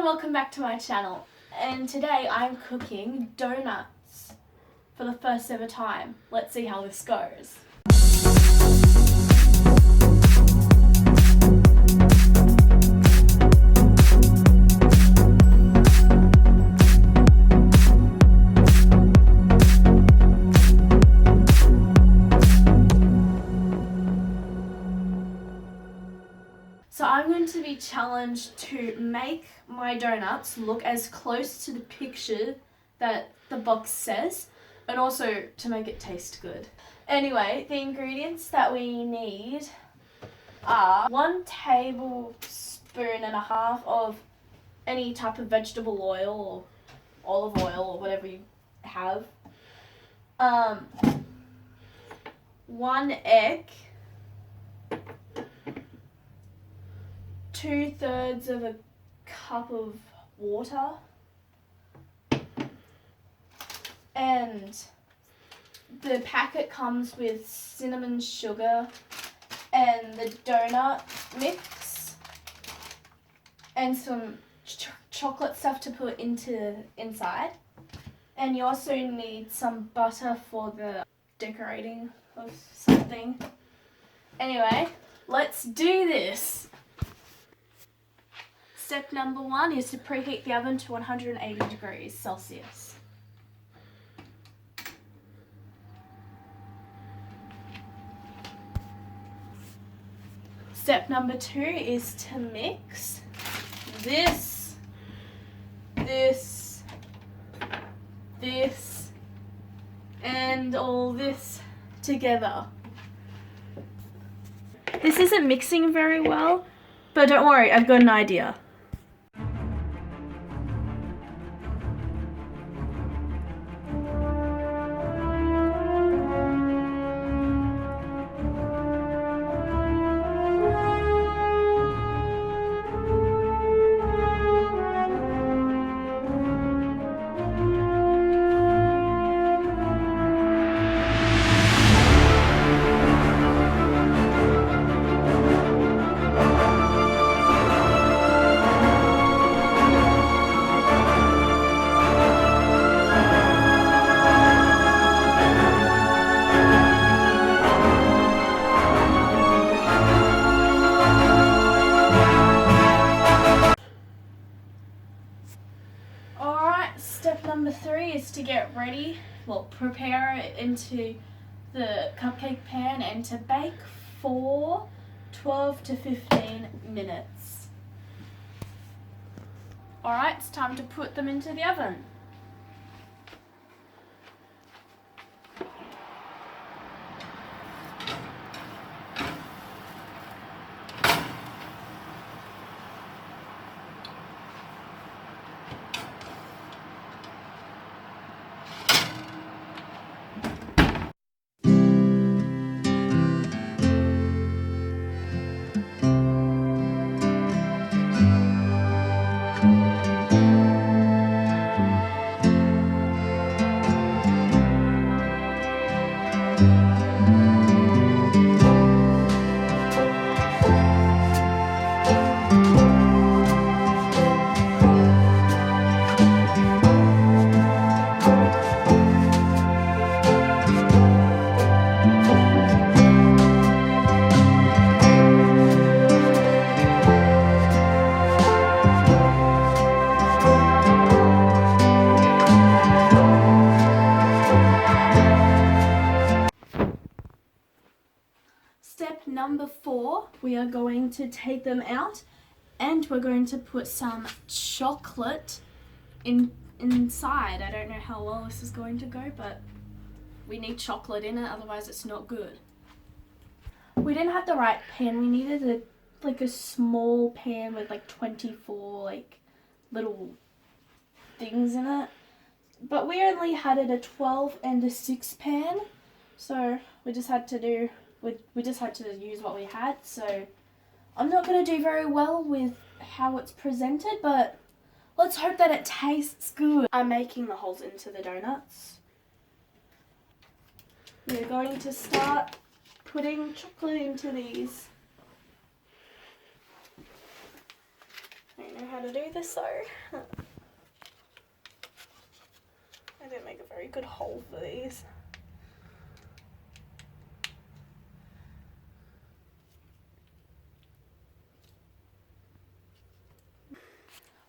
and welcome back to my channel. And today I'm cooking donuts for the first ever time. Let's see how this goes. So I'm going to be challenged to make my donuts look as close to the picture that the box says, and also to make it taste good. Anyway, the ingredients that we need are 1 tablespoon and a half of any type of vegetable oil or olive oil or whatever you have. 1 egg. 2/3 of a cup of water, and the packet comes with cinnamon sugar and the donut mix and some chocolate stuff to put inside, and you also need some butter for the decorating of something. Anyway, let's do this. Step number 1 is to preheat the oven to 180 degrees Celsius. Step number 2 is to mix this, and all this together. This isn't mixing very well, but don't worry, I've got an idea. Step number 3 is to get ready, prepare it into the cupcake pan and to bake for 12 to 15 minutes. Alright, it's time to put them into the oven. Step number 4, we are going to take them out and we're going to put some chocolate inside. I don't know how well this is going to go, but we need chocolate in it, otherwise it's not good. We didn't have the right pan. We needed a small pan with 24 little things in it. But we only had it a 12 and a 6 pan, so we just had to use what we had. So I'm not going to do very well with how it's presented, but let's hope that it tastes good. I'm making the holes into the donuts. We're going to start putting chocolate into these. I don't know how to do this though. I didn't make a very good hole for these.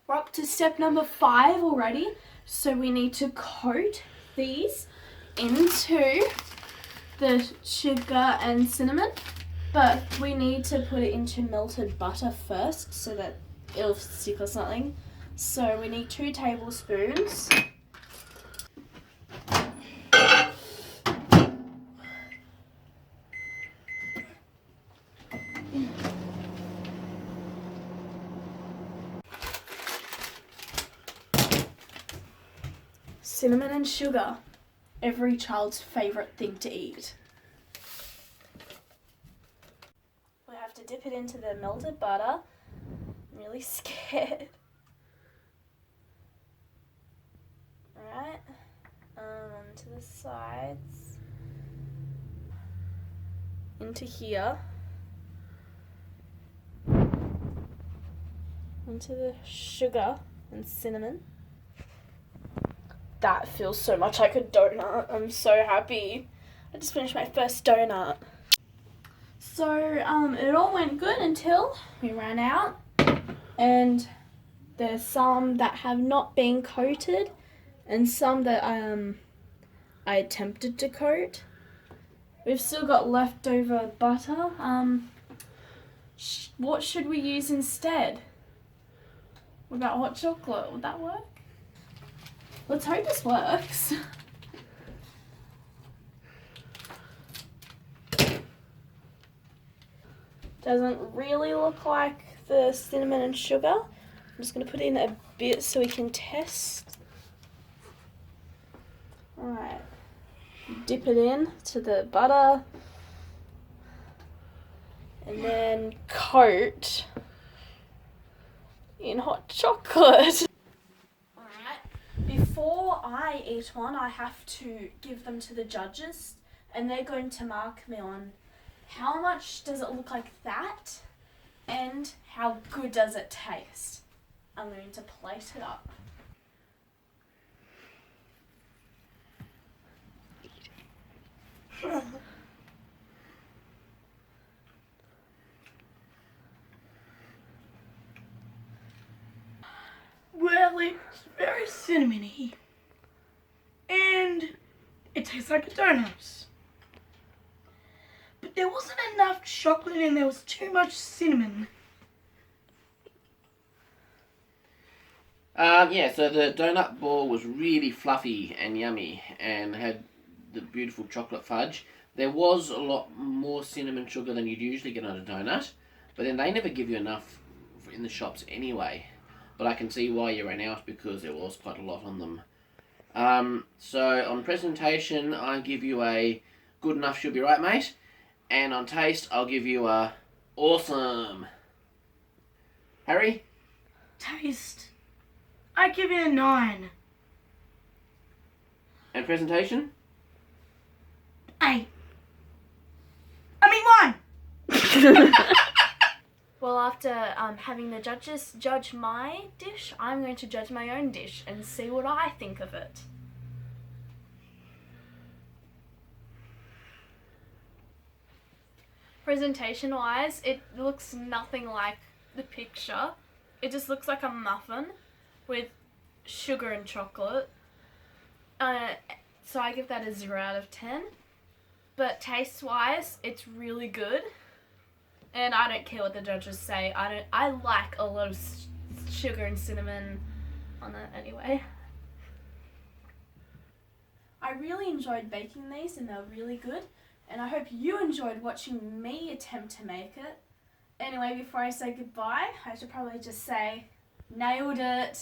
We're up to step number 5 already. So we need to coat these into the sugar and cinnamon. But we need to put it into melted butter first so that it'll stick or something. So we need 2 tablespoons. Cinnamon and sugar, every child's favourite thing to eat. We have to dip it into the melted butter. I'm really scared. Alright, to the sides. Into here. Into the sugar and cinnamon. That feels so much like a donut. I'm so happy. I just finished my first donut. So it all went good until we ran out, and there's some that have not been coated and some that I attempted to coat. We've still got leftover butter. What should we use instead? What about hot chocolate? Would that work? Let's hope this works. Doesn't really look like the cinnamon and sugar. I'm just going to put in a bit so we can test. Alright. Dip it in to the butter. And then coat in hot chocolate. Before I eat one, I have to give them to the judges, and they're going to mark me on how much does it look like that and how good does it taste. I'm going to plate it up. Well, it's very cinnamony, and it tastes like a donut. But there wasn't enough chocolate and there was too much cinnamon. So the donut ball was really fluffy and yummy and had the beautiful chocolate fudge. There was a lot more cinnamon sugar than you'd usually get on a donut, but then they never give you enough in the shops anyway. But I can see why you ran out, because there was quite a lot on them. So on presentation, I give you a good enough, should be right, mate. And on taste, I'll give you a awesome. Harry? Taste, I give it a 9. And presentation? 8. I mean 1! Well, after having the judges judge my dish, I'm going to judge my own dish and see what I think of it. Presentation-wise, it looks nothing like the picture. It just looks like a muffin with sugar and chocolate. So I give that a 0 out of 10. But taste-wise, it's really good. And I don't care what the judges say. I like a lot of sugar and cinnamon on it anyway. I really enjoyed baking these, and they're really good. And I hope you enjoyed watching me attempt to make it. Anyway, before I say goodbye, I should probably just say, nailed it.